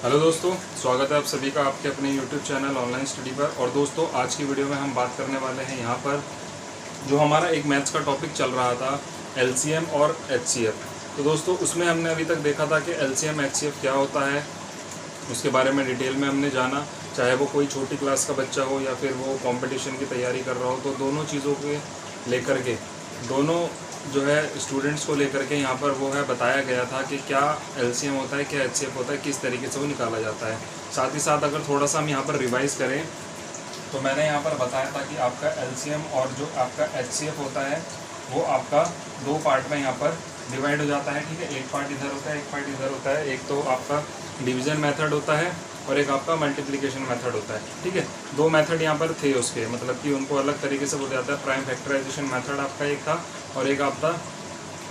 Hello दोस्तों, स्वागत है आप सभी का आपके अपने यूट्यूब चैनल ऑनलाइन स्टडी पर। और दोस्तों, आज की वीडियो में हम बात करने वाले हैं यहाँ पर जो हमारा एक मैथ्स का टॉपिक चल रहा था एलसीएम और एचसीएफ। तो दोस्तों, उसमें हमने अभी तक देखा था कि एलसीएम एचसीएफ क्या होता है, उसके बारे में डिटेल में हमने जाना। चाहे वो कोई छोटी क्लास का बच्चा हो या फिर वो कंपटीशन की तैयारी कर रहा हो, तो दोनों चीज़ों के लेकर के दोनों जो है स्टूडेंट्स को लेकर के यहाँ पर वो है बताया गया था कि क्या एलसीएम होता है, क्या एचसीएफ होता है, किस तरीके से वो निकाला जाता है। साथ ही साथ अगर थोड़ा सा हम यहाँ पर रिवाइज़ करें तो मैंने यहाँ पर बताया था कि आपका एलसीएम और जो आपका एचसीएफ होता है वो आपका दो पार्ट में यहाँ पर डिवाइड हो जाता है। ठीक है, एक पार्ट इधर होता है, एक पार्ट इधर होता है। एक तो आपका डिवीज़न मेथड होता है और एक आपका मल्टीप्लिकेशन मेथड होता है। ठीक है, दो मेथड यहाँ पर थे उसके, मतलब कि उनको अलग तरीके से बोला जाता है। प्राइम फैक्टराइजेशन मेथड आपका एक था और एक आपका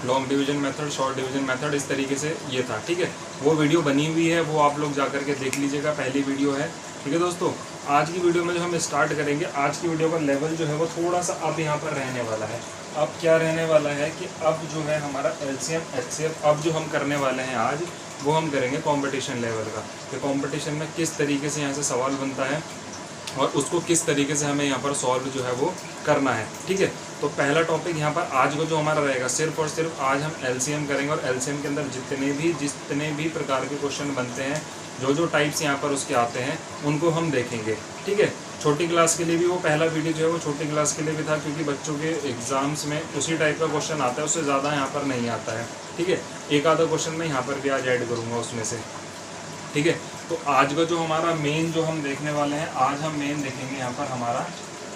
long division method, short division method, इस तरीके से ये था। ठीक है, वो वीडियो बनी हुई है, वो आप लोग जा करके देख लीजिएगा, पहली वीडियो है। ठीक है दोस्तों, आज की वीडियो में जो हम स्टार्ट करेंगे, आज की वीडियो का लेवल जो है वो थोड़ा सा अब यहाँ पर रहने वाला है। अब क्या रहने वाला है कि अब जो है हमारा एलसीएम एचसीएफ अब जो हम करने वाले हैं आज, वो हम करेंगे कंपटीशन लेवल का, कि कंपटीशन में किस तरीके से यहाँ से सवाल बनता है और उसको किस तरीके से हमें यहाँ पर सॉल्व जो है वो करना है। ठीक है, तो पहला टॉपिक यहाँ पर आज का जो हमारा रहेगा, सिर्फ और सिर्फ आज हम एलसीएम करेंगे और एलसीएम के अंदर जितने भी प्रकार के क्वेश्चन बनते हैं, जो टाइप्स यहाँ पर उसके आते हैं, उनको हम देखेंगे। ठीक है, छोटी क्लास के लिए भी वो पहला वीडियो जो है वो छोटी क्लास के लिए भी था, क्योंकि बच्चों के एग्जाम्स में उसी टाइप का क्वेश्चन आता है, उससे ज़्यादा यहाँ पर नहीं आता है। ठीक है, एक आधा क्वेश्चन मैं यहाँ पर भी आज ऐड करूँगा उसमें से। ठीक है, तो आज का जो हमारा मेन जो हम देखने वाले हैं, आज हम मेन देखेंगे यहाँ पर हमारा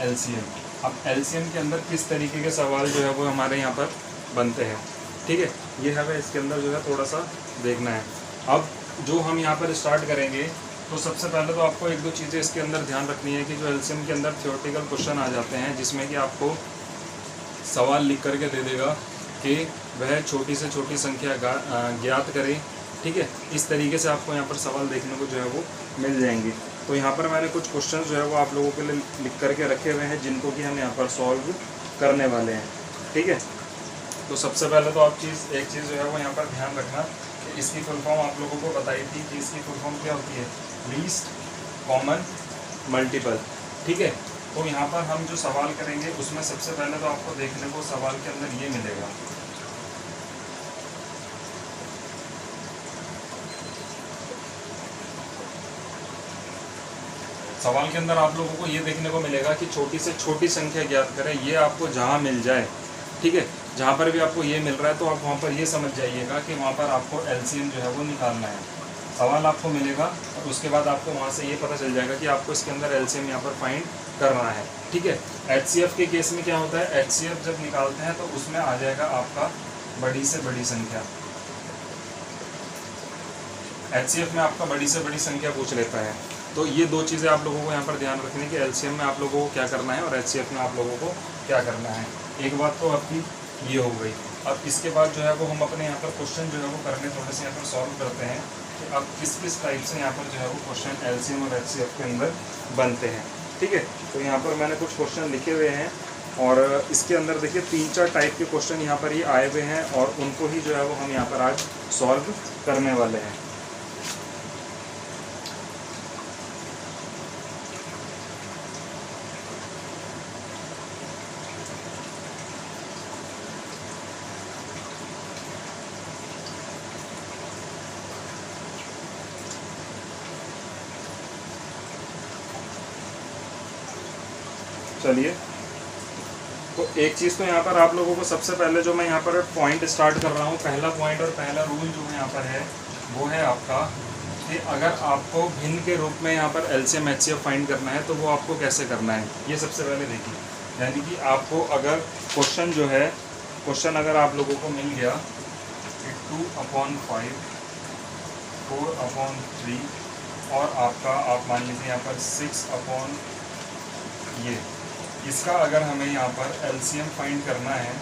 एलसीएम। अब एलसीएम के अंदर किस तरीके के सवाल जो है वो हमारे यहाँ पर बनते हैं। ठीक है, ये हमें इसके अंदर जो है थोड़ा सा देखना है। अब जो हम यहाँ पर स्टार्ट करेंगे, तो सबसे पहले तो आपको एक दो चीज़ें इसके अंदर ध्यान रखनी है कि जो एलसीएम के अंदर थ्योरेटिकल क्वेश्चन आ जाते हैं, जिसमें कि आपको सवाल लिख करके दे देगा कि वह छोटी से छोटी संख्या ज्ञात करें। ठीक है, इस तरीके से आपको यहाँ पर सवाल देखने को जो है वो मिल जाएंगे। तो यहाँ पर मैंने कुछ क्वेश्चन जो है वो आप लोगों के लिए लिख करके रखे हुए हैं, जिनको कि हम यहाँ पर सॉल्व करने वाले हैं। ठीक है, तो सबसे पहले तो आप एक चीज़ जो है वो यहाँ पर ध्यान रखना कि इसकी फुल फॉर्म आप लोगों को बताई थी कि इसकी फुल फॉर्म क्या होती है, लीस्ट कॉमन मल्टीपल। ठीक है, तो यहाँ पर हम जो सवाल करेंगे उसमें सबसे पहले तो आपको देखने को सवाल के अंदर ये मिलेगा, सवाल के अंदर आप लोगों को ये देखने को मिलेगा कि छोटी से छोटी संख्या ज्ञात करें। ये आपको जहाँ मिल जाए, ठीक है, जहाँ पर भी आपको ये मिल रहा है, तो आप वहाँ पर ये समझ जाइएगा कि वहाँ पर आपको एलसीएम जो है वो निकालना है। सवाल आपको मिलेगा और उसके बाद आपको वहाँ से ये पता चल जाएगा कि आपको इसके अंदर एलसीएम यहाँ पर फाइंड करना है। ठीक है, एचसीएफ के केस में क्या होता है, एचसीएफ जब निकालते हैं तो उसमें आ जाएगा आपका बड़ी से बड़ी संख्या। एचसीएफ में आपका बड़ी से बड़ी संख्या पूछ लेता है। तो ये दो चीज़ें आप लोगों को यहाँ पर ध्यान रखनी है कि एलसीएम में आप लोगों को क्या करना है और एचसीएफ में आप लोगों को क्या करना है। एक बात तो आपकी ये हो गई। अब इसके बाद जो है वो हम अपने यहाँ पर क्वेश्चन जो है वो करने थोड़े से यहाँ पर सॉल्व करते हैं कि अब किस किस टाइप से यहाँ पर जो है वो क्वेश्चन एलसीएम और एचसीएफ के अंदर बनते हैं। ठीक है, तो यहाँ पर मैंने कुछ क्वेश्चन लिखे हुए हैं और इसके अंदर देखिए 3-4 टाइप के क्वेश्चन यहाँ पर ही आए हुए हैं और उनको ही जो है वो हम यहाँ पर आज सॉल्व करने वाले हैं। चलिए, तो एक चीज़ तो यहाँ पर आप लोगों को सबसे पहले जो मैं यहाँ पर पॉइंट स्टार्ट कर रहा हूँ, पहला पॉइंट और पहला रूल जो है यहाँ पर है वो है आपका कि अगर आपको भिन्न के रूप में यहाँ पर एलसीएम एचसीएफ फाइंड करना है तो वो आपको कैसे करना है, ये सबसे पहले देखिए। यानी कि आपको अगर क्वेश्चन जो है, क्वेश्चन अगर आप लोगों को मिल गया कि 2/5, 4/3 और आपका आप मान लीजिए यहाँ पर 6 ये, इसका अगर हमें यहाँ पर एलसीएम फाइंड करना है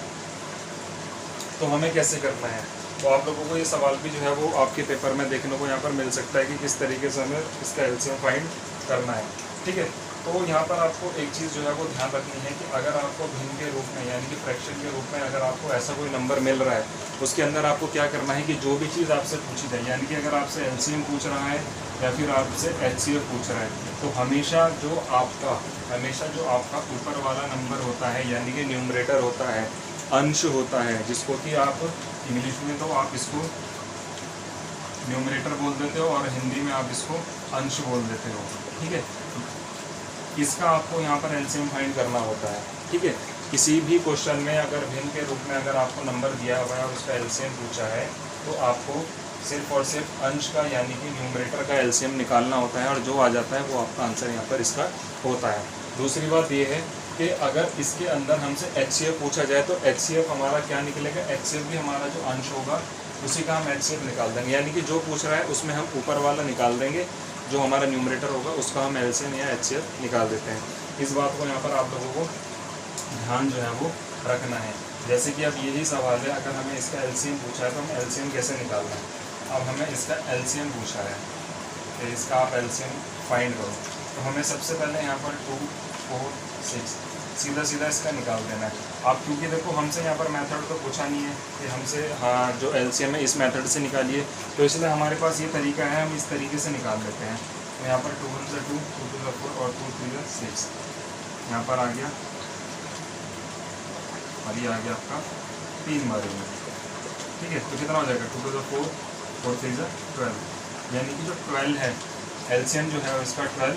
तो हमें कैसे करना है। तो आप लोगों को ये सवाल भी जो है वो आपके पेपर में देखने को यहाँ पर मिल सकता है कि किस तरीके से हमें इसका एलसीएम फाइंड करना है। ठीक है, तो यहाँ पर आपको एक चीज़ जो है वो ध्यान रखनी है कि अगर आपको भिन्न के रूप में यानी कि फ्रैक्शन के रूप में अगर आपको ऐसा कोई नंबर मिल रहा है, उसके अंदर आपको क्या करना है कि जो भी चीज़ आपसे पूछी जाए, यानी कि अगर आपसे एलसीएम पूछ रहा है या फिर आपसे एचसीएफ पूछ रहा है, तो हमेशा जो आपका ऊपर वाला नंबर होता है यानी कि न्यूमरेटर होता है, अंश होता है, जिसको कि आप इंग्लिश में तो आप इसको न्यूमरेटर बोल देते हो और हिंदी में आप इसको अंश बोल देते हो, ठीक है। इसका आपको यहाँ पर एलसीएम फाइंड करना होता है, ठीक है। किसी भी क्वेश्चन में अगर भिन्न के रूप में अगर आपको नंबर दिया हुआ है और उसका एलसीएम पूछा है, तो आपको सिर्फ और सिर्फ अंश का यानी कि न्यूमरेटर का एलसीएम निकालना होता है और जो आ जाता है वो आपका आंसर यहाँ पर इसका होता है। दूसरी बात ये है कि अगर इसके अंदर हमसे एचसीएफ पूछा जाए तो एचसीएफ हमारा क्या निकलेगा, एचसीएफ भी हमारा जो अंश होगा उसी का हम एचसीएफ निकाल देंगे, यानी कि जो पूछ रहा है उसमें हम ऊपर वाला निकाल देंगे, जो हमारा न्यूमरेटर होगा उसका हम एलसीएम या एचसीएफ निकाल देते हैं। इस बात को यहाँ पर आप लोगों को ध्यान जो है वो रखना है। जैसे कि अब यही सवाल है, अगर हमें इसका एलसीएम पूछा है तो हम एलसीएम कैसे निकालना है। अब हमें इसका एलसीएम पूछा है कि इसका आप एलसीएम फाइंड करो, तो हमें सबसे पहले यहाँ पर 2, 4, 6 सीधा सीधा इसका निकाल देना है। आप क्योंकि देखो हमसे यहाँ पर मेथड तो पूछा नहीं है कि हमसे हाँ जो एलसीएम है इस मेथड से निकालिए, तो इसलिए हमारे पास ये तरीका है, हम इस तरीके से निकाल लेते हैं। तो यहाँ पर 2 1 से 2, 2 2 4 और 2 3 6 यहाँ पर आ गया और ये आ गया आपका 3 बारी में, ठीक है। तो कितना हो जाएगा 2 2 4, 4 3 12, यानी कि जो 12 है एलसीएम जो है इसका 12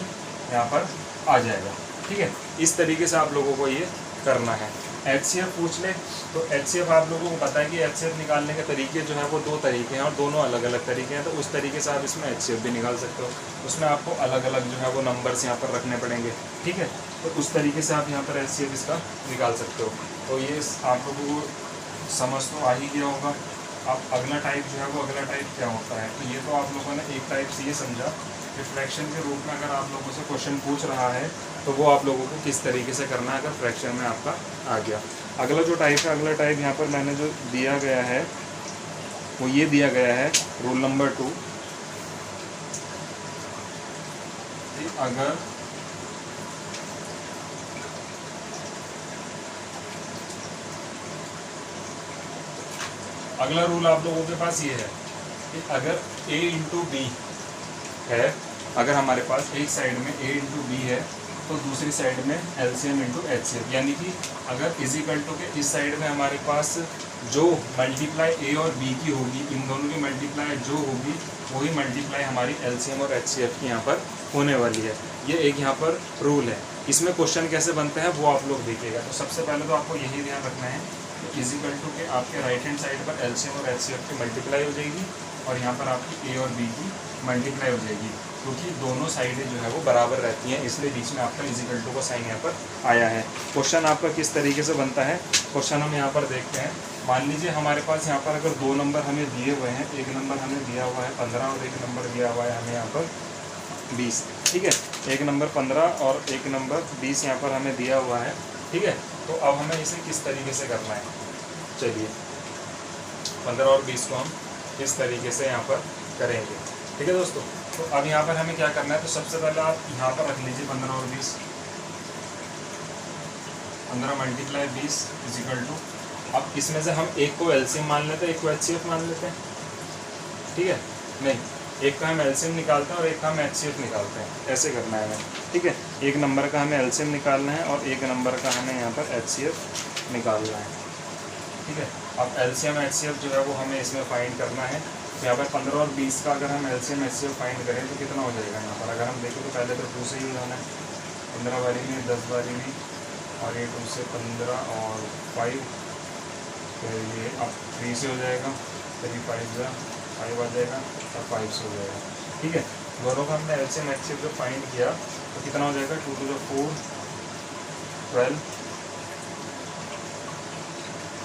यहाँ पर आ जाएगा, ठीक है। इस तरीके से आप लोगों को ये करना है। एचसीएफ पूछ ले तो एचसीएफ आप लोगों को पता है कि एचसीएफ निकालने के तरीके जो है वो 2 तरीके हैं और दोनों अलग अलग तरीके हैं, तो उस तरीके से आप इसमें एचसीएफ भी निकाल सकते हो। उसमें आपको अलग अलग जो है वो नंबर्स यहाँ पर रखने पड़ेंगे, ठीक है। तो उस तरीके से आप यहाँ पर एचसीएफ इसका निकाल सकते हो। तो ये आप लोगों को समझ तो आ ही गया होगा। अब अगला टाइप जो है वो अगला टाइप क्या होता है, तो ये तो आप लोगों ने एक टाइप से ये समझा कि फ्रैक्शन के रूप में अगर आप लोगों से क्वेश्चन पूछ रहा है तो वो आप लोगों को किस तरीके से करना है अगर फ्रैक्शन में आपका आ गया। अगला जो टाइप है, अगला टाइप यहाँ पर मैंने जो दिया गया है वो ये दिया गया है रूल नंबर 2, अगर अगला रूल आप लोगों के पास ये है कि अगर a इंटू बी है, अगर हमारे पास एक साइड में a इंटू बी है तो दूसरी साइड में एलसीएम इंटू एचसीएफ, यानी कि अगर इजिकल टू के इस साइड में हमारे पास जो मल्टीप्लाई a और b की होगी, इन दोनों की मल्टीप्लाई जो होगी वही मल्टीप्लाई हमारी एलसीएम और एचसीएफ की यहाँ पर होने वाली है। ये एक यहाँ पर रूल है। इसमें क्वेश्चन कैसे बनते हैं वो आप लोग देखिएगा। तो सबसे पहले तो आपको यही ध्यान रखना है कि इजिकल टू के आपके राइट हैंड साइड पर एलसीएम और एचसीएफ की मल्टीप्लाई हो जाएगी और यहाँ पर आपकी a और b की मल्टीप्लाई हो जाएगी, क्योंकि दोनों साइडें जो है वो बराबर रहती हैं, इसलिए बीच में आपका इजिकल टू का साइन यहाँ पर आया है। क्वेश्चन आपका किस तरीके से बनता है, क्वेश्चन हम यहाँ पर देखते हैं। मान लीजिए हमारे पास यहाँ पर अगर 2 नंबर हमें दिए हुए हैं, एक नंबर हमें दिया हुआ है 15 और एक नंबर दिया हुआ है हमें यहाँ पर 20, ठीक है। एक नंबर 15 और एक नंबर 20 यहाँ पर हमें दिया हुआ है, ठीक है। तो अब हमें इसे किस तरीके से करना है, चलिए 15 और 20 को हम इस तरीके से यहाँ पर करेंगे, ठीक है दोस्तों। तो अब यहाँ पर हमें क्या करना है, तो सबसे पहले आप यहाँ पर रख लीजिए 15 और 20, 15 मल्टीप्लाई 20 इजिकल टू, अब इसमें से हम एक को एलसीएम मान लेते हैं, एक को एचसीएफ मान लेते हैं, ठीक है। नहीं, एक का हम एलसीएम निकालते हैं और एक का हम एचसीएफ निकालते हैं, ऐसे करना है हमें, ठीक है। एक नंबर का हमें एलसीएम निकालना है और एक नंबर का हमें यहाँ पर एचसीएफ निकालना है, ठीक है। अब एलसीएम एचसीएफ जो है वो हमें इसमें फाइंड करना है। तो यहाँ पर 15 और 20 का अगर हम एलसीएम एचसीएफ फाइंड करें तो कितना हो जाएगा यहाँ पर, अगर हम देखें तो पहले तो 2 से ही जाना है, 15 बारी में 10 बारी में, और ये 2 से 15 और 5, तो ये अब 3 से हो जाएगा, 3 5 5 आ जाएगा और 5 से हो जाएगा, ठीक है। दोनों का हमने एलसीएम एचसीएफ जो फाइंड किया तो कितना हो जाएगा, 2 2 4 12,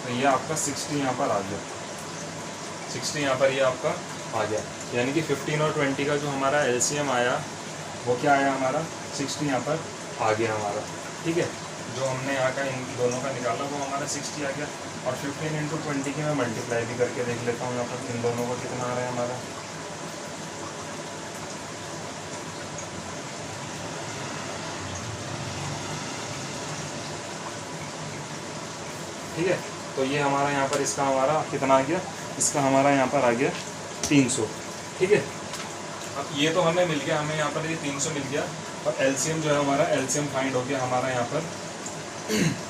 तो ये आपका 60 यहाँ पर आ गया, 60 यहाँ पर ये आपका आ गया, यानी कि 15 और 20 का जो हमारा एलसीएम आया वो क्या आया हमारा 60 यहाँ पर आ गया हमारा, ठीक है। जो हमने यहाँ का इन दोनों का निकाला वो हमारा 60 आ गया। और 15 इंटू 20 की मैं मल्टीप्लाई भी करके देख लेता हूँ यहाँ पर इन दोनों का कितना आ रहा है हमारा, ठीक है। तो ये हमारा यहाँ पर इसका हमारा कितना आ गया, इसका हमारा यहाँ पर आ गया 300, ठीक है। अब ये तो हमें मिल गया, हमें यहाँ पर ये 300 मिल गया, और एलसीएम जो है हमारा एलसीएम फाइंड हो गया हमारा यहाँ पर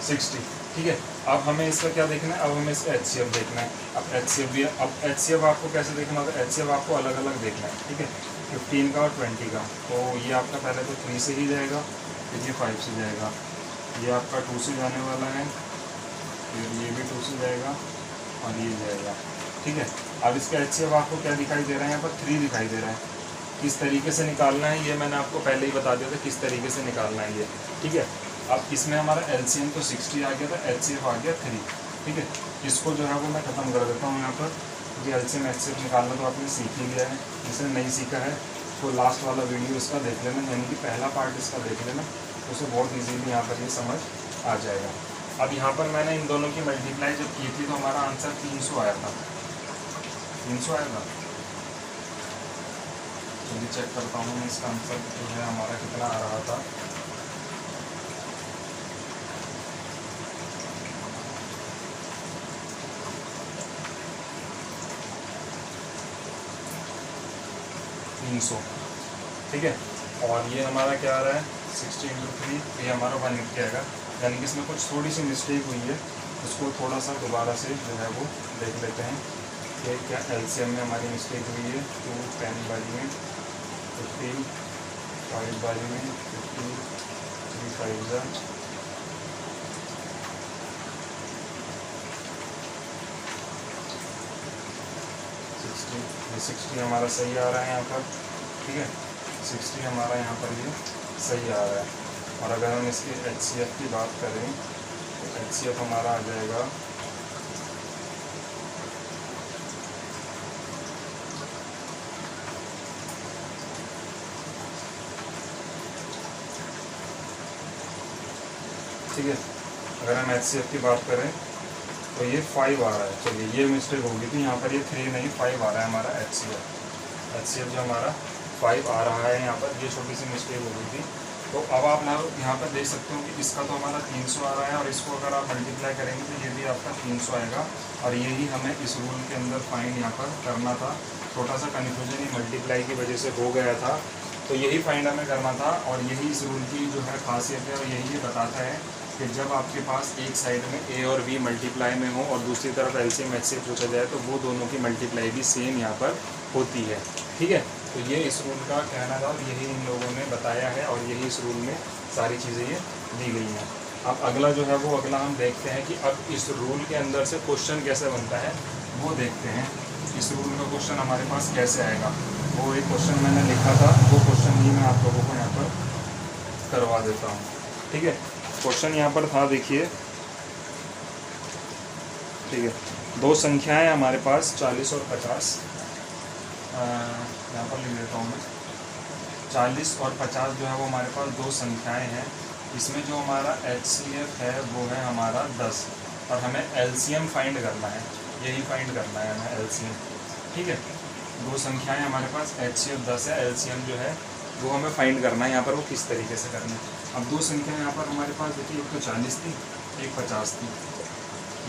60, ठीक है। अब हमें इसका क्या देखना है, अब हमें इसका एचसीएफ देखना है। अब एचसीएफ भी, अब एचसीएफ आपको कैसे देखना होगा, एचसीएफ आपको अलग अलग देखना है, ठीक है। 15 का और 20 का, तो ये आपका पहले तो 3 से ही जाएगा, फिर ये 5 से जाएगा, ये आपका 2 से जाने वाला है, फिर ये भी 2 से जाएगा और ये जाएगा, ठीक है। अब इसका एचसीएफ आपको क्या दिखाई दे रहा है, यहाँ पर 3 दिखाई दे रहा है। किस तरीके से निकालना है ये मैंने आपको पहले ही बता दिया था, किस तरीके से निकालना है ये, ठीक है। अब इसमें हमारा एलसीएम तो 60 आ गया था, एचसीएफ आ गया 3, ठीक है। इसको जो है वो मैं ख़त्म कर देता हूँ यहाँ पर। ये एलसीएम एचसीएफ निकालना तो आपने सीख ही लिया है, जिसने नहीं सीखा है तो लास्ट वाला वीडियो इसका देख लेना, यानी कि पहला पार्ट इसका देख लेना, उसे बहुत ईजीली यहाँ पर ये समझ आ जाएगा। अब यहाँ पर मैंने इन दोनों की मल्टीप्लाई जब की थी तो हमारा आंसर 300 आया था, 300 आया था। चलिए चेक करता हूँ मैं इसका आंसर जो है हमारा कितना आ रहा था। ठीक है। और ये हमारा क्या आ रहा है 60 × 3, ये हमारा 180 आएगा, यानी कि इसमें कुछ थोड़ी सी मिस्टेक हुई है, उसको थोड़ा सा दोबारा से जो है वो देख लेते हैं कि क्या एलसीएम में हमारी मिस्टेक हुई है। 2 10 बारी में 15, 5 बारी में 15, 3 5 ज़ा 60, ये 60 हमारा सही आ रहा है यहाँ पर, ठीक है। 60 हमारा यहाँ पर ये सही आ रहा है। और अगर हम इसके एचसीएफ की बात करें तो एचसीएफ हमारा आ जाएगा ठीक है। अगर हम एचसीएफ की बात करें तो ये 5 आ रहा है। चलिए ये मिस्टेक होगी थी, यहाँ पर ये 3 नहीं 5 आ रहा है हमारा एचसीएफ जो हमारा 5 आ रहा है यहाँ पर, ये छोटी सी मिस्टेक हो गई थी। तो अब आप यहाँ पर देख सकते हो कि इसका तो हमारा 300 आ रहा है, और इसको अगर आप मल्टीप्लाई करेंगे तो ये भी आपका 300 आएगा। और यही हमें इस रूल के अंदर फाइंड यहाँ पर करना था। छोटा सा कन्फ्यूजन ही मल्टीप्लाई की वजह से हो गया था, तो यही फाइंड हमें करना था। और यही इस रूल की जो है खासियत है, और यही ये बताता है कि जब आपके पास एक साइड में ए और बी मल्टीप्लाई में हो और दूसरी तरफ एलसीएम एचसीएफ पूछा जाए तो वो दोनों की मल्टीप्लाई भी सेम यहाँ पर होती है, ठीक है। तो ये इस रूल का कहना था, और यही इन लोगों ने बताया है, और यही इस रूल में सारी चीज़ें ये दी गई हैं। अब अगला जो है वो अगला हम देखते हैं कि अब इस रूल के अंदर से क्वेश्चन कैसे बनता है वो देखते हैं। इस रूल का क्वेश्चन हमारे पास कैसे आएगा, वो एक क्वेश्चन मैंने लिखा था, वो क्वेश्चन ही मैं आप लोगों को यहाँ पर करवा देता हूँ, ठीक है। क्वेश्चन यहाँ पर था, देखिए, ठीक है। दो संख्याएं हमारे पास 40 और 50, यहाँ पर लिख देता हूँ मैं। 40 और 50 जो है वो हमारे पास दो संख्याएं हैं। इसमें जो हमारा एचसीएफ है वो है हमारा 10, और हमें एलसीएम फाइंड करना है, यही फाइंड करना है हमें एलसीएम, ठीक है। दो संख्याएं हमारे पास एचसीएफ 10 है, एलसीएम जो है वो हमें फाइंड करना है। यहाँ पर वो किस तरीके से करना है। अब दो संख्याएं यहाँ पर हमारे पास देखिए, एक तो 40 थी, एक 50 थी।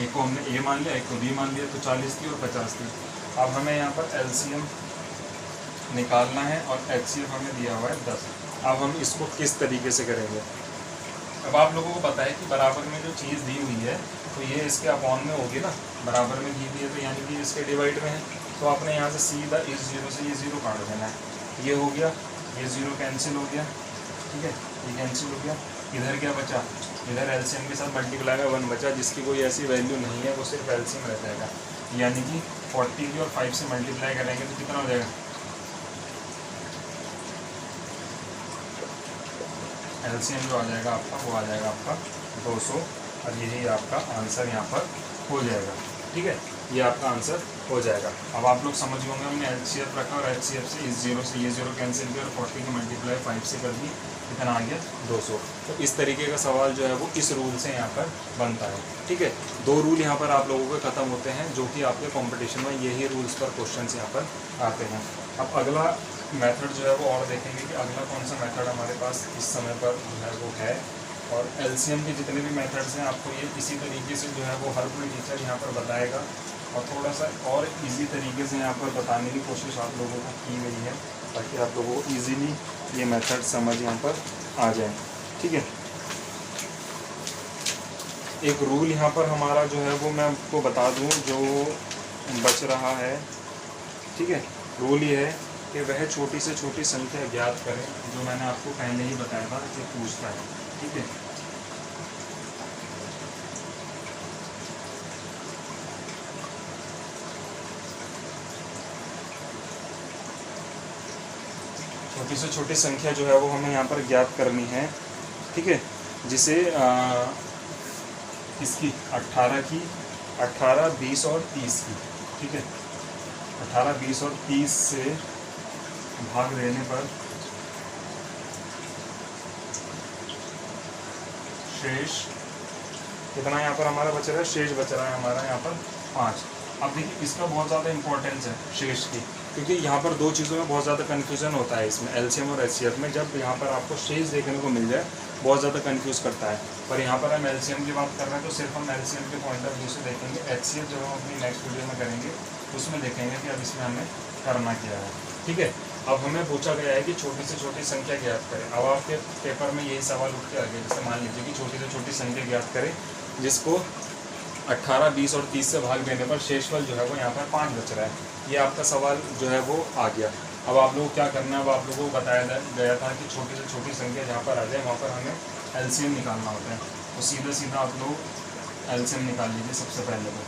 एक को हमने ए मान लिया, एक को बी मान लिया, तो 40 थी और 50 थी। अब हमें यहाँ पर एलसीएम निकालना है और एचसीएफ हमें दिया हुआ है 10। अब हम इसको किस तरीके से करेंगे। अब आप लोगों को पता है कि बराबर में जो चीज़ दी हुई है तो ये इसके अपॉन में होगी ना, बराबर में दी हुई है तो यानी कि इसके डिवाइड में है। तो आपने यहाँ से सीधा इस 0 से ये 0 काट देना है, ये हो गया, ये 0 कैंसिल हो गया, ठीक है, ये कैंसिल हो गया। इधर क्या बचा, इधर एलसीएम के साथ मल्टीप्लाई में 1 बचा, जिसकी कोई ऐसी वैल्यू नहीं है, वो सिर्फ एलसीएम रह जाएगा। यानी कि 40 की और 5 से मल्टीप्लाई करेंगे तो कितना हो जाएगा, एलसीएम जो आ जाएगा आपका वो आ जाएगा आपका 200, और यही आपका आंसर यहाँ पर हो जाएगा, ठीक है। ये आपका आंसर हो जाएगा। अब आप लोग समझ गए होंगे, हमने एचसीएफ रखा और एचसीएफ से इस 0 से ये 0 कैंसिल किया और 40 की मल्टीप्लाई 5 से कर दी, कितना आ गया 200। तो इस तरीके का सवाल जो है वो इस रूल से यहाँ पर बनता है, ठीक है। दो रूल यहाँ पर आप लोगों के ख़त्म होते हैं, जो कि आपके कॉम्पिटिशन में यही रूल्स पर क्वेश्चन यहाँ पर आते हैं। अब अगला मेथड जो है वो और देखेंगे कि अगला कौन सा मेथड हमारे पास इस समय पर जो है वो है। और एलसीएम के जितने भी मेथड्स हैं आपको ये इसी तरीके से जो है वो हर कोई टीचर यहाँ पर बताएगा, और थोड़ा सा और इजी तरीके से यहाँ पर बताने की कोशिश आप लोगों को की गई है ताकि आप लोगों को इजीली ये मेथड समझ यहाँ पर आ जाए। ठीक है, एक रूल यहाँ पर हमारा जो है वो मैं आपको बता दूँ जो बच रहा है। ठीक है, रूल ये है कि वह छोटी से छोटी संख्या ज्ञात करें, जो मैंने आपको पहले ही बताया था कि पूछता है। ठीक है, छोटी से छोटी संख्या जो है वो हमें यहाँ पर ज्ञात करनी है। ठीक है, जिसे इसकी 18 की, 18, 20 और 30 की। ठीक है, 18, 20 और 30 से भाग देने पर शेष कितना यहाँ पर हमारा बच रहा है, शेष बच रहा है हमारा यहाँ पर 5। अब देखिए इसका बहुत ज़्यादा इंपॉर्टेंस है शेष की, क्योंकि यहाँ पर दो चीज़ों में बहुत ज़्यादा कन्फ्यूज़न होता है इसमें एलसीएम और एचसीएफ में। जब यहाँ पर आपको शेष देखने को मिल जाए बहुत ज़्यादा कंफ्यूज करता है, पर यहाँ पर हम एलसीएम की बात कर रहे हैं तो सिर्फ हम एलसीएम के पॉइंट ऑफ व्यू से देखेंगे। एचसीएफ जब हम अपनी नेक्स्ट वीडियो में करेंगे उसमें देखेंगे कि अब इसमें हमें करना क्या है। ठीक है, अब हमें पूछा गया है कि छोटी से छोटी संख्या ज्ञात करें। अब आपके पेपर में यही सवाल उठ के आ गया, जैसे मान लीजिए कि छोटी से छोटी संख्या ज्ञात करें जिसको 18, 20 और 30 से भाग देने पर शेषफल जो है वो यहाँ पर 5 बच रहा है। ये आपका सवाल जो है वो आ गया। अब आप लोग क्या करना है, अब आप लोगों को बताया गया था कि छोटी से छोटी संख्या जहाँ पर आ जाए वहाँ पर हमें एलसीएम निकालना होता है। तो सीधा सीधा आप लोग एलसीएम निकाल लीजिए। सबसे पहले तो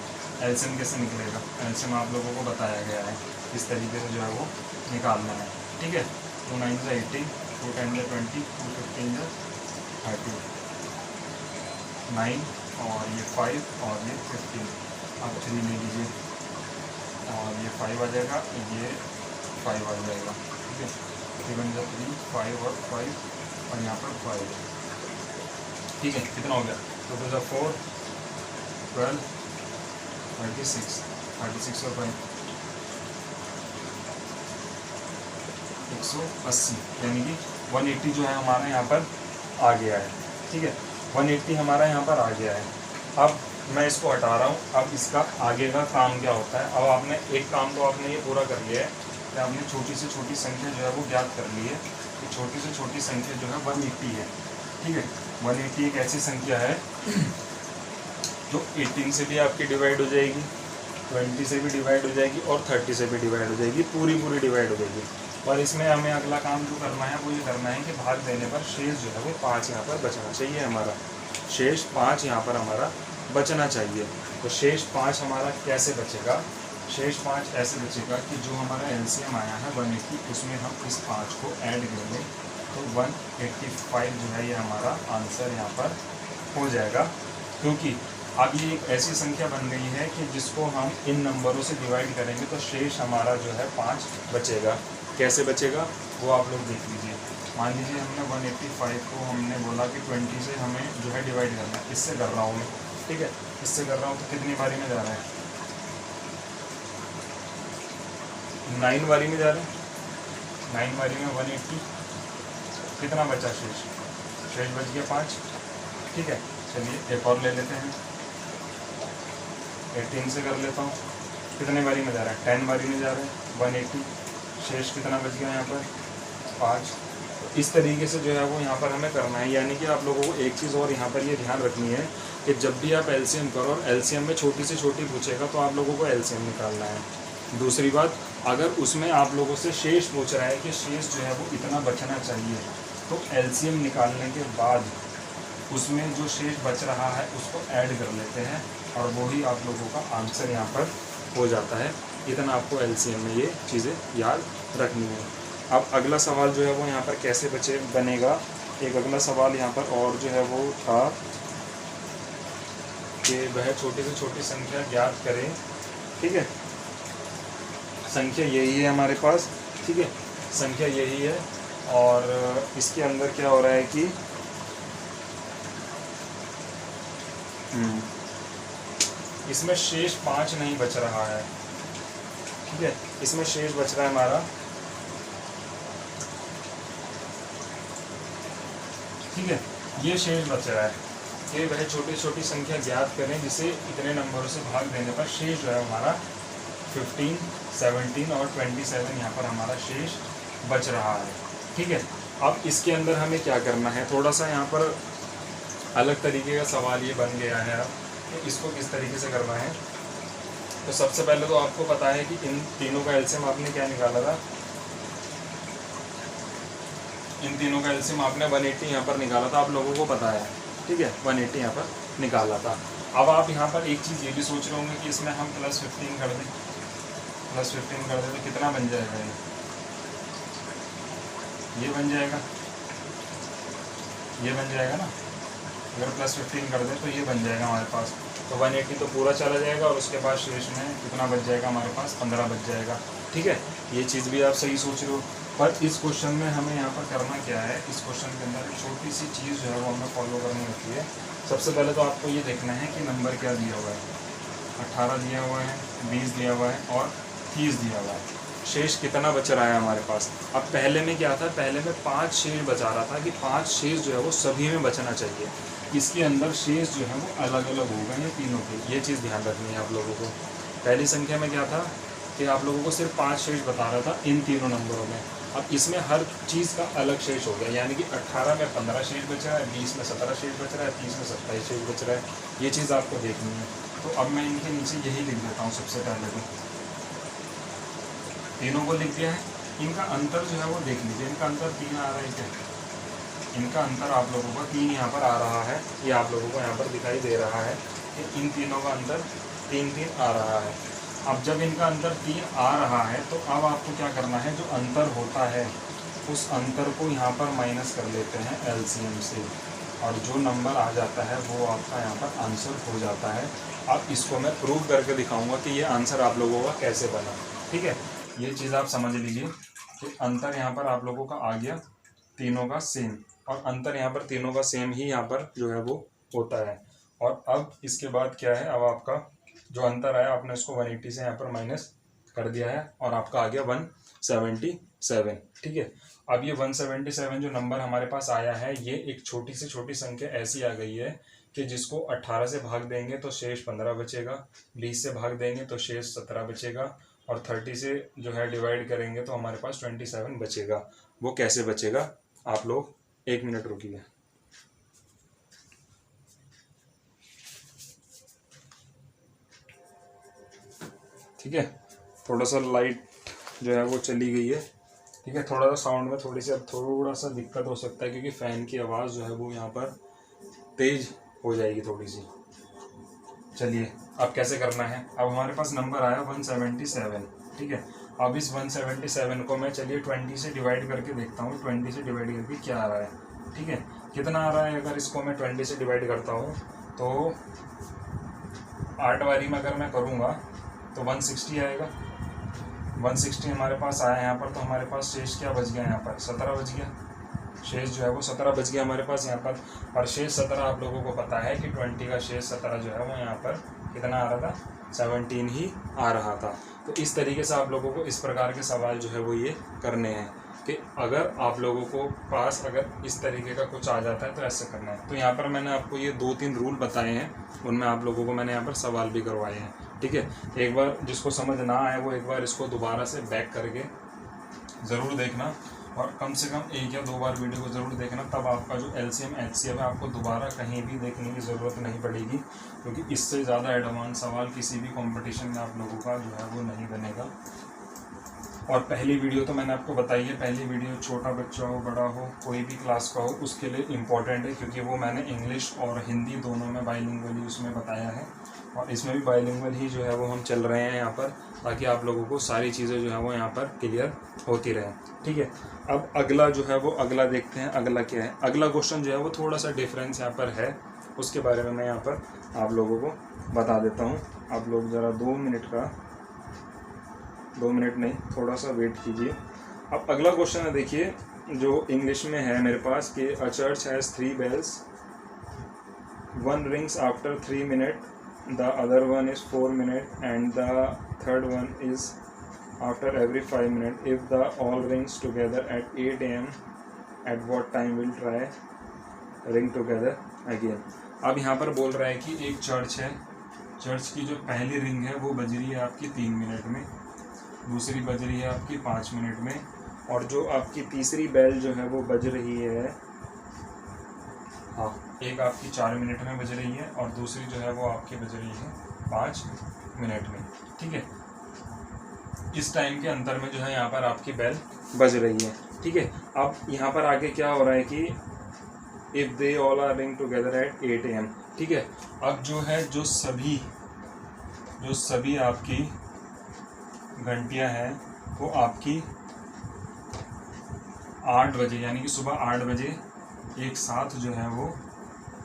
एलसीएम कैसे निकलेगा, एलसीएम आप लोगों को बताया गया है किस तरीके से जो है वो निकालना है। ठीक है, 2 9 से 18, 2 10 से 20, 2 15 से 30, 9 और ये 5 और ये 15, आप 3 ले लीजिए और ये 5 आ जाएगा, ये 5 आ जाएगा। ठीक है, 3 1 3, 5 और 5 और यहाँ पर 5। ठीक है, कितना हो गया, 2 2 4, 12, 36, 36 और 5 180, यानी कि 180 जो है हमारा यहाँ पर आ गया है। ठीक है, 180 हमारा यहाँ पर आ गया है। अब मैं इसको हटा रहा हूँ। अब इसका आगे का काम क्या होता है, अब आपने एक काम तो आपने ये पूरा कर लिया है कि आपने छोटी से छोटी संख्या जो है वो ज्ञात कर ली है कि छोटी से छोटी संख्या जो है 180 है। ठीक है, 180 एक ऐसी संख्या है जो 18 से भी आपकी डिवाइड हो जाएगी, 20 से भी डिवाइड हो जाएगी और 30 से भी डिवाइड हो जाएगी, पूरी डिवाइड हो जाएगी। और इसमें हमें अगला काम जो करना है वो ये करना है कि भाग देने पर शेष जो है वो 5 यहाँ पर बचना चाहिए हमारा। शेष 5 यहाँ पर हमारा बचना चाहिए। तो शेष 5 हमारा कैसे बचेगा, शेष 5 ऐसे बचेगा कि जो हमारा एलसीएम आया है 180, उसमें हम इस 5 को ऐड करेंगे तो 185 जो है ये हमारा आंसर यहाँ पर हो जाएगा। क्योंकि अब ये एक ऐसी संख्या बन गई है कि जिसको हम इन नंबरों से डिवाइड करेंगे तो शेष हमारा जो है 5 बचेगा। कैसे बचेगा वो आप लोग देख लीजिए। मान लीजिए हमने 185 को हमने बोला कि 20 से हमें जो है डिवाइड करना है। इससे कर रहा हूँ मैं, ठीक है, इससे कर रहा हूँ तो कितनी बारी में जा रहा है, 9 बारी में जा रहे हैं। 9 बारी में 180, कितना बचा शेष, शेष बच गया 5। ठीक है, चलिए एक और ले लेते हैं, 18 से कर लेता हूँ। कितने बारी में जा रहा है, 10 बारी में जा रहे हैं। 180, शेष कितना बच गया यहाँ पर 5। तो इस तरीके से जो है वो यहाँ पर हमें करना है। यानी कि आप लोगों को एक चीज़ और यहाँ पर ये ध्यान रखनी है कि जब भी आप एलसीएम करो और एलसीएम में छोटी से छोटी पूछेगा तो आप लोगों को एलसीएम निकालना है। दूसरी बात, अगर उसमें आप लोगों से शेष पूछ रहा है कि शेष जो है वो इतना बचना चाहिए, तो एलसीएम निकालने के बाद उसमें जो शेष बच रहा है उसको ऐड कर लेते हैं और वही आप लोगों का आंसर यहाँ पर हो जाता है। इतना आपको एलसीएम में ये चीज़ें याद रखनी है। अब अगला सवाल जो है वो यहाँ पर कैसे बनेगा, एक अगला सवाल यहाँ पर और जो है वो था कि वह छोटी से छोटी संख्या ज्ञात करें। ठीक है, संख्या यही है हमारे पास, ठीक है, संख्या यही है और इसके अंदर क्या हो रहा है कि इसमें शेष 5 नहीं बच रहा है। ठीक है, इसमें शेष बच रहा है हमारा, ठीक है, ये शेष बच रहा है कि वह छोटी छोटी संख्या ज्ञात करें जिसे इतने नंबरों से भाग देने पर शेष जो है हमारा 15, 17 और 27 यहाँ पर हमारा शेष बच रहा है। ठीक है, अब इसके अंदर हमें क्या करना है, थोड़ा सा यहाँ पर अलग तरीके का सवाल ये बन गया है। अब तो इसको किस तरीके से करना है, तो सबसे पहले तो आपको पता है कि इन तीनों का एलसीएम आपने क्या निकाला था, इन तीनों का एलसीएम आपने 180 यहाँ पर निकाला था, आप लोगों को पता है। ठीक है, 180 यहाँ पर निकाला था। अब आप यहाँ पर एक चीज़ ये भी सोच रहे होंगे कि इसमें हम +15 कर दें, +15 कर दें तो कितना बन जाएगा, ये बन जाएगा, ये बन जाएगा ना। अगर +15 कर दें तो ये बन जाएगा हमारे पास, तो 180 तो पूरा चला जाएगा और उसके बाद शेष में कितना बच जाएगा हमारे पास, 15 बच जाएगा। ठीक है, ये चीज़ भी आप सही सोच रहे हो। पर इस क्वेश्चन में हमें यहाँ पर करना क्या है, इस क्वेश्चन के अंदर एक छोटी सी चीज़ जो है वो हमें फॉलो करनी होती है। सबसे पहले तो आपको ये देखना है कि नंबर क्या दिया हुआ है, 18 दिया हुआ है, 20 दिया हुआ है और 30 दिया हुआ है। शेष कितना बच रहा है हमारे पास। अब पहले में क्या था, पहले में 5 शेष बचा रहा था कि 5 शेष जो है वो सभी में बचना चाहिए। इसके अंदर शेष जो है वो अलग अलग हो गए हैं तीनों के, ये चीज़ ध्यान रखनी है आप लोगों को। पहली संख्या में क्या था कि आप लोगों को सिर्फ 5 शेष बता रहा था इन तीनों नंबरों में। अब इसमें हर चीज़ का अलग शेष हो गया, यानी कि 18 में 15 शेष बच रहा है, 20 में 17 शेष बच रहा है, 30 में 27 शेष बच रहा है। ये चीज़ आपको देखनी है। तो अब मैं इनके नीचे यही लिख देता हूँ। सबसे पहले तो तीनों को लिख दिया है, इनका अंतर जो है वो देख लीजिए। इनका अंतर 3 आ रहा है क्या, इनका अंतर आप लोगों का 3 यहाँ पर आ रहा है, ये आप लोगों को यहाँ पर दिखाई दे रहा है कि इन तीनों का अंतर 3 आ रहा है। अब जब इनका अंतर 3 आ रहा है तो अब आपको क्या करना है, जो अंतर होता है उस अंतर को यहाँ पर माइनस कर लेते हैं एलसीएम से, और जो नंबर आ जाता है वो आपका यहाँ पर आंसर हो जाता है। अब इसको मैं प्रूव करके दिखाऊंगा कि ये आंसर आप लोगों का कैसे बना। ठीक है, ये चीज़ आप समझ लीजिए कि अंतर यहाँ पर आप लोगों का आ गया तीनों का सेम, और अंतर यहाँ पर तीनों का सेम ही यहाँ पर जो है वो होता है। और अब इसके बाद क्या है, अब आपका जो अंतर आया आपने इसको 180 से यहाँ पर माइनस कर दिया है और आपका आ गया 177। ठीक है, अब ये 177 जो नंबर हमारे पास आया है, ये एक छोटी से छोटी संख्या ऐसी आ गई है कि जिसको 18 से भाग देंगे तो शेष 15 बचेगा, 20 से भाग देंगे तो शेष 17 बचेगा, और 30 से जो है डिवाइड करेंगे तो हमारे पास 27 बचेगा। वो कैसे बचेगा, आप लोग 1 मिनट रुकिए। ठीक है, थोड़ा सा लाइट जो है वो चली गई है। ठीक है, थोड़ा सा साउंड में थोड़ी सी अब थोड़ा सा दिक्कत हो सकता है क्योंकि फ़ैन की आवाज़ जो है वो यहाँ पर तेज़ हो जाएगी थोड़ी सी। चलिए अब कैसे करना है, अब हमारे पास नंबर आया 177। ठीक है, अब इस 177 को मैं चलिए 20 से डिवाइड करके देखता हूँ, 20 से डिवाइड करके क्या आ रहा है। ठीक है, कितना आ रहा है, अगर इसको मैं 20 से डिवाइड करता हूँ तो 8 बारी में अगर मैं करूँगा तो 160 आएगा। 160 हमारे पास आया यहाँ पर, तो हमारे पास शेष क्या बच गया, यहाँ पर 17 बच गया। शेष जो है वो 17 बच गया हमारे पास यहाँ पर, और शेष 17 आप लोगों को पता है कि 20 का शेष 17 जो है वो यहाँ पर कितना आ रहा था, 17 ही आ रहा था। तो इस तरीके से आप लोगों को इस प्रकार के सवाल जो है वो ये करने हैं कि अगर आप लोगों को पास अगर इस तरीके का कुछ आ जाता है तो ऐसे करना है। तो यहाँ पर मैंने आपको ये 2-3 रूल बताए हैं, उनमें आप लोगों को मैंने यहाँ पर सवाल भी करवाए हैं। ठीक है, एक बार जिसको समझ ना आए वो एक बार इसको दोबारा से बैक करके ज़रूर देखना, और कम से कम 1 या 2 बार वीडियो को ज़रूर देखना, तब आपका जो एलसीएम एचसीएफ है आपको दोबारा कहीं भी देखने की ज़रूरत नहीं पड़ेगी, क्योंकि इससे ज़्यादा एडवांस सवाल किसी भी कंपटीशन में आप लोगों का जो है वो नहीं बनेगा। और पहली वीडियो तो मैंने आपको बताई है, पहली वीडियो छोटा बच्चा हो बड़ा हो कोई भी क्लास का हो उसके लिए इम्पॉर्टेंट है, क्योंकि वो मैंने इंग्लिश और हिंदी दोनों में बाइलिंगुअली उसमें बताया है, और इसमें भी बाइलिंगुअल ही जो है वो हम चल रहे हैं यहाँ पर, ताकि आप लोगों को सारी चीज़ें जो है वो यहाँ पर क्लियर होती रहें। ठीक है, अब अगला जो है वो अगला देखते हैं, अगला क्या है। अगला क्वेश्चन जो है वो थोड़ा सा डिफरेंस यहाँ पर है, उसके बारे में मैं यहाँ पर आप लोगों को बता देता हूँ। आप लोग ज़रा 2 मिनट नहीं, थोड़ा सा वेट कीजिए। अब अगला क्वेश्चन है, देखिए जो इंग्लिश में है मेरे पास कि अ church has 3 bells, 1 rings after 3 minutes, the other one is 4 minutes and the third one is after every 5 minutes. If the all rings together at 8 AM, at what time will try ring together again. अब यहाँ पर बोल रहा है कि एक church है, church की जो पहली रिंग है वो बज रही है आपकी 3 मिनट में, दूसरी बज रही है आपकी 5 मिनट में, और जो आपकी तीसरी बेल जो है वो बज रही है, हाँ, एक आपकी 4 मिनट में बज रही है और दूसरी जो है वो आपकी बज रही है 5 मिनट में। ठीक है, इस टाइम के अंतर में जो है यहाँ पर आपकी बेल बज रही है। ठीक है, अब यहाँ पर आगे क्या हो रहा है कि if they all R ring together at 8 AM। ठीक है, अब जो है जो सभी आपकी घंटियाँ हैं वो आपकी 8 बजे यानी कि सुबह 8 बजे एक साथ जो है वो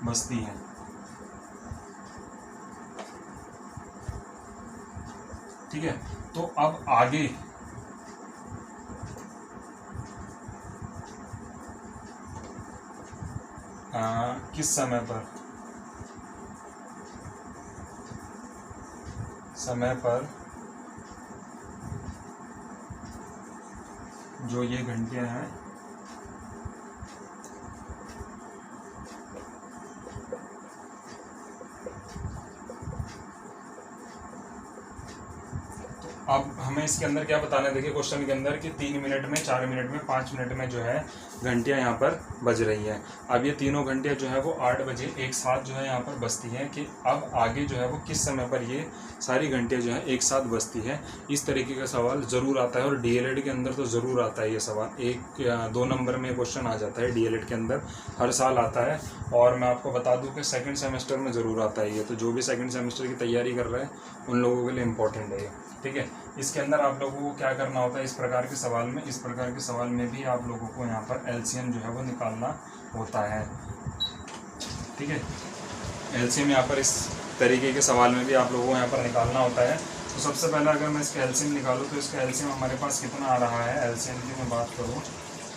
बजती हैं। ठीक है, तो अब आगे किस समय पर जो ये घंटियां हैं अब हमें इसके अंदर क्या बताना है, देखिए क्वेश्चन के अंदर कि 3 मिनट में, 4 मिनट में, 5 मिनट में जो है घंटियां यहाँ पर बज रही हैं। अब ये तीनों घंटियां जो है वो 8 बजे एक साथ जो है यहाँ पर बजती हैं, कि अब आगे जो है वो किस समय पर ये सारी घंटियां जो है एक साथ बजती हैं। इस तरीके का सवाल ज़रूर आता है और DLED के अंदर तो ज़रूर आता है ये सवाल। 1 या 2 नंबर में क्वेश्चन आ जाता है DLED के अंदर, हर साल आता है। और मैं आपको बता दूँ कि सेकेंड सेमेस्टर में ज़रूर आता है ये, तो जो भी सेकेंड सेमेस्टर की तैयारी कर रहे हैं उन लोगों के लिए इम्पोर्टेंट है ये। ठीक है, इसके अंदर आप लोगों को क्या करना होता है, इस प्रकार के सवाल में भी आप लोगों को यहाँ पर LCM जो है वो निकालना होता है। ठीक है, LCM यहाँ पर इस तरीके के सवाल में भी आप लोगों को यहाँ पर निकालना होता है। तो सबसे पहले अगर मैं इसका LCM निकालूँ तो इसका LCM हमारे पास कितना आ रहा है, LCM की मैं बात करूँ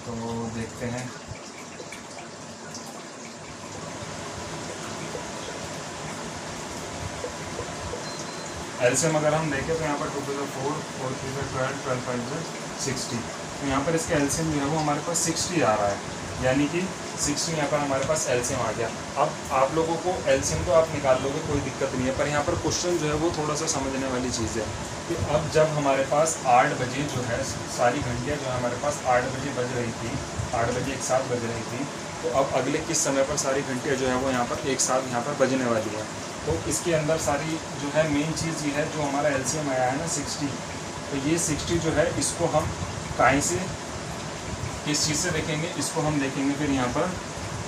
तो देखते हैं। LCM अगर हम देखें तो यहाँ पर 2 4 4 3 12 12 5 60, तो यहाँ पर इसका LCM जो है वो हमारे पास 60 आ रहा है, यानी कि 60 यहाँ पर हमारे पास LCM आ गया। अब आप लोगों को LCM तो आप निकाल लोगे, कोई दिक्कत नहीं है, पर यहाँ पर क्वेश्चन जो है वो थोड़ा सा समझने वाली चीज़ है कि अब जब हमारे पास 8 बजे जो है सारी घंटियाँ जो है हमारे पास 8 बजे बज रही थी, 8 बजे एक साथ बज रही थी, तो अब अगले किस समय पर सारी घंटियाँ जो है वो यहाँ पर एक साथ यहाँ पर बजने वाली है। तो इसके अंदर सारी जो है मेन चीज़ ये है, जो हमारा LCM आया है ना 60, तो ये 60 जो है इसको हम कहीं से, किस चीज़ से देखेंगे, इसको हम देखेंगे फिर यहाँ पर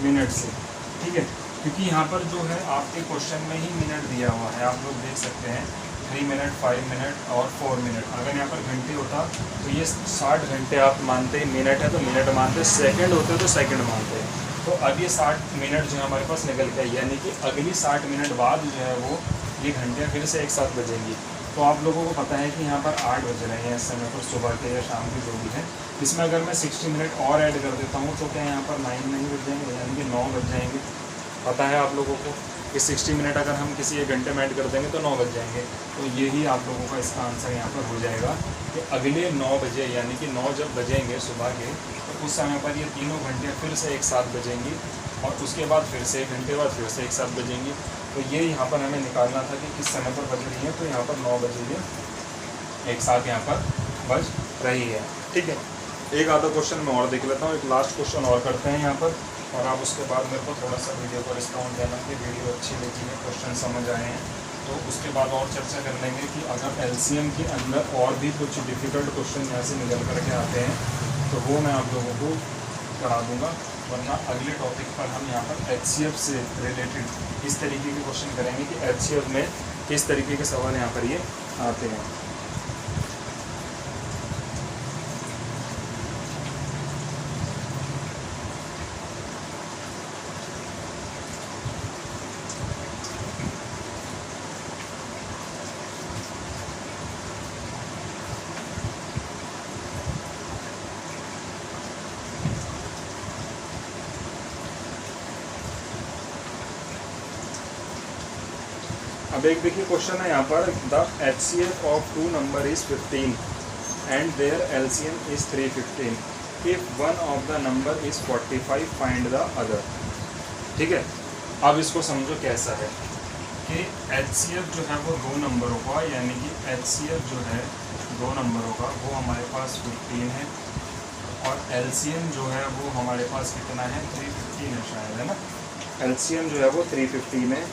मिनट से। ठीक है, क्योंकि यहाँ पर जो है आपके क्वेश्चन में ही मिनट दिया हुआ है, आप लोग देख सकते हैं 3 मिनट, 5 मिनट और 4 मिनट। अगर यहाँ पर घंटे होता तो ये 60 घंटे आप मानते, मिनट है तो मिनट मानते, सेकंड होते तो सेकंड मानते। तो अब ये 60 मिनट जो है हमारे पास निकल के, यानी कि अगली 60 मिनट बाद जो है वो ये घंटियाँ फिर से एक साथ बजेंगी। तो आप लोगों को पता है कि यहाँ पर 8 बज रहे हैं इस समय पर, सुबह के या शाम के जो भी है। इसमें अगर मैं 60 मिनट और ऐड कर देता हूँ तो क्या यहाँ पर 9 नहीं बज जाएंगे, यानी कि 9 बज जाएंगे। पता है आप लोगों को कि 60 मिनट अगर हम किसी एक घंटे में ऐड कर देंगे तो 9 बज जाएंगे। तो यही आप लोगों का इसका आंसर यहाँ पर हो जाएगा कि अगले 9 बजे, यानी कि 9 जब बजेंगे सुबह के, तो उस समय पर ये तीनों घंटियाँ फिर से एक साथ बजेंगी और उसके बाद फिर से 1 घंटे बाद फिर से एक साथ बजेंगी। तो ये यहाँ पर हमें निकालना था कि किस समय पर बज रही है, तो यहाँ पर 9 बजे ये एक साथ यहाँ पर बज रही है। ठीक है, एक आधा क्वेश्चन मैं और देख लेता हूँ, एक लास्ट क्वेश्चन और करते हैं यहाँ पर, और आप उसके बाद मेरे को थोड़ा सा वीडियो को रिस्पॉन्ड देना कि वीडियो अच्छी लगी है, क्वेश्चन समझ आए हैं, तो उसके बाद और चर्चा कर लेंगे कि अगर LCM के अंदर और भी कुछ डिफ़िकल्ट क्वेश्चन यहाँ से निकल करके आते हैं तो वो मैं आप लोगों को करा दूँगा। वरना अगले टॉपिक पर हम यहाँ पर HCF से रिलेटेड इस तरीके के क्वेश्चन करेंगे कि HCF में किस तरीके के सवाल यहाँ पर ये आते हैं। अब एक देखिए क्वेश्चन है यहाँ पर, the HCF of 2 number is 15 and their LCM is 315, if one of the number is 45 find the other. ठीक है। अब इसको समझो कैसा है कि HCF जो है वो 2 नंबरों का, यानी कि HCF जो है 2 नंबरों का वो हमारे पास 15 है, और LCM जो है वो हमारे पास कितना है, 315 है शायद, है ना। LCM जो है वो 315 है।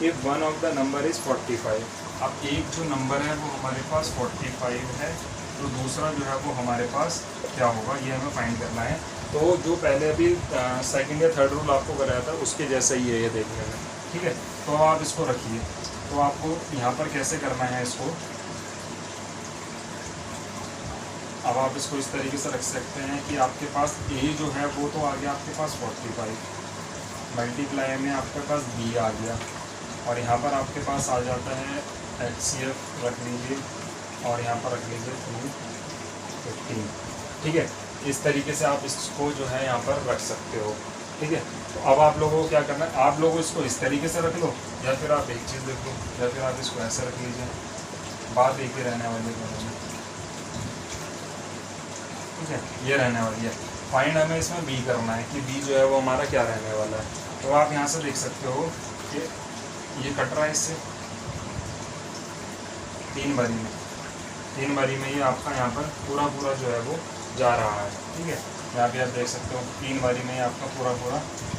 If one of the number is 45, अब एक जो नंबर है वो हमारे पास 45 है, तो दूसरा जो है वो हमारे पास क्या होगा, ये हमें फाइंड करना है। तो जो पहले अभी सेकंड या थर्ड रूल आपको कराया था उसके जैसा ही है ये देखने में, ठीक है। तो आप इसको रखिए। तो आपको यहाँ पर कैसे करना है इसको, अब आप इसको इस तरीके से रख सकते हैं कि आपके पास A जो है वो तो आ गया आपके पास 45, मल्टीप्लाई में आपके पास B आ गया, और यहाँ पर आपके पास आ जाता है HCF रख लीजिए, और यहाँ पर रख लीजिए 215, ठीक है। इस तरीके से आप इसको जो है यहाँ पर रख सकते हो, ठीक है। तो अब आप लोगों को क्या करना है, आप लोगों इसको इस तरीके से रख लो, या फिर आप एक चीज़ देख लो, या फिर आप इसको ऐसे रख लीजिए, बात एक ही रहने वाली है, ठीक है। ये रहने वाली है। फाइंड हमें इसमें B करना है कि B जो है वो हमारा क्या रहने वाला है। तो आप यहाँ से देख सकते हो कि ये कट रहा है इससे 3 बारी में ही आपका यहाँ पर पूरा जो है वो जा रहा है, ठीक है। यहाँ पे आप देख सकते हो 3 बारी में ही आपका पूरा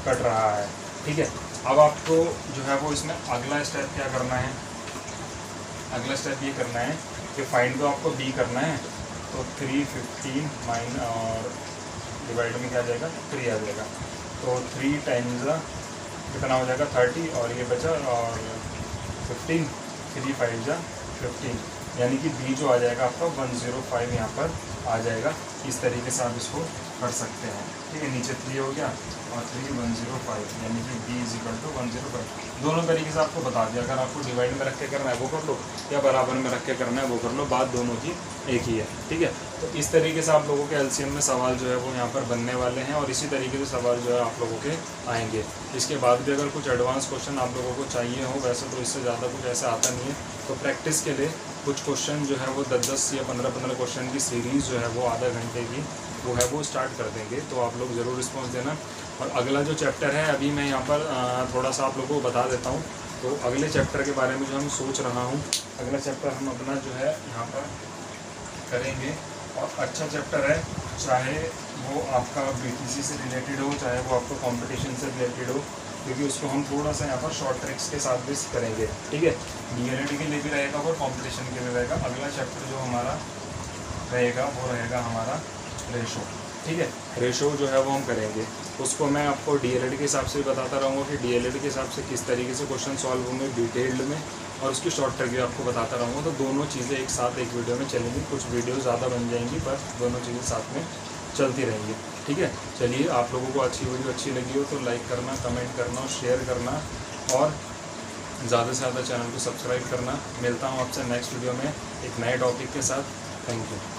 कट रहा है, ठीक है। अब आपको जो है वो इसमें अगला स्टेप क्या करना है, अगला स्टेप ये करना है कि फाइंड तो आपको B करना है, तो 315 माइन और डिवाइड में क्या आ जाएगा, 3 आ जाएगा। तो 3 टाइम्स कितना हो जाएगा 30, और ये बचा और 15, 3 5 जा 15, यानी कि B जो आ जाएगा आपका 105 यहाँ पर आ जाएगा। इस तरीके से आप इसको कर सकते हैं, ठीक है। नीचे 3 हो गया और 3 105, यानी कि B = 105। दोनों तरीके से आपको बता दिया, अगर आपको डिवाइड में रख के करना है वो कर लो, या बराबर में रख के करना है वो कर लो, बात दोनों की एक ही है, ठीक है। तो इस तरीके से आप लोगों के LCM में सवाल जो है वो यहाँ पर बनने वाले हैं, और इसी तरीके से सवाल जो है आप लोगों के आएंगे। इसके बाद भी अगर कुछ एडवांस क्वेश्चन आप लोगों को चाहिए हो, वैसे तो इससे ज़्यादा कुछ ऐसा आता नहीं है, तो प्रैक्टिस के लिए कुछ क्वेश्चन जो है वो 10-10 या 15-15 क्वेश्चन की सीरीज़ जो है वो आधा घंटे की वो है वो स्टार्ट कर देंगे। तो आप लोग ज़रूर रिस्पॉन्स देना। और अगला जो चैप्टर है अभी मैं यहाँ पर थोड़ा सा आप लोगों को बता देता हूँ। तो अगले चैप्टर के बारे में जो हम सोच रहा हूँ, अगला चैप्टर हम अपना जो है यहाँ पर करेंगे, और अच्छा चैप्टर है, चाहे वो आपका BTC से रिलेटेड हो, चाहे वो आपको कंपटीशन से रिलेटेड हो, क्योंकि उसको हम थोड़ा सा यहाँ पर शॉर्ट ट्रिक्स के साथ भी करेंगे, ठीक है। DLED के लिए भी रहेगा और कंपटीशन के लिए रहेगा। अगला चैप्टर जो हमारा रहेगा वो रहेगा हमारा रेशो, ठीक है। रेशो जो है वो हम करेंगे, उसको मैं आपको DLED के हिसाब से बताता रहूँगा कि DLED के हिसाब से किस तरीके से क्वेश्चन सॉल्व होंगे डिटेल्ड में, और उसकी शॉर्ट ट्रिक भी आपको बताता रहूँगा। तो दोनों चीज़ें एक साथ एक वीडियो में चलेंगी, कुछ वीडियो ज़्यादा बन जाएंगी पर दोनों चीज़ें साथ में चलती रहेंगी, ठीक है। चलिए, आप लोगों को वीडियो अच्छी लगी हो तो लाइक करना, कमेंट करना और शेयर करना, और ज़्यादा से ज़्यादा चैनल को सब्सक्राइब करना। मिलता हूँ आपसे नेक्स्ट वीडियो में एक नए टॉपिक के साथ। Thank you.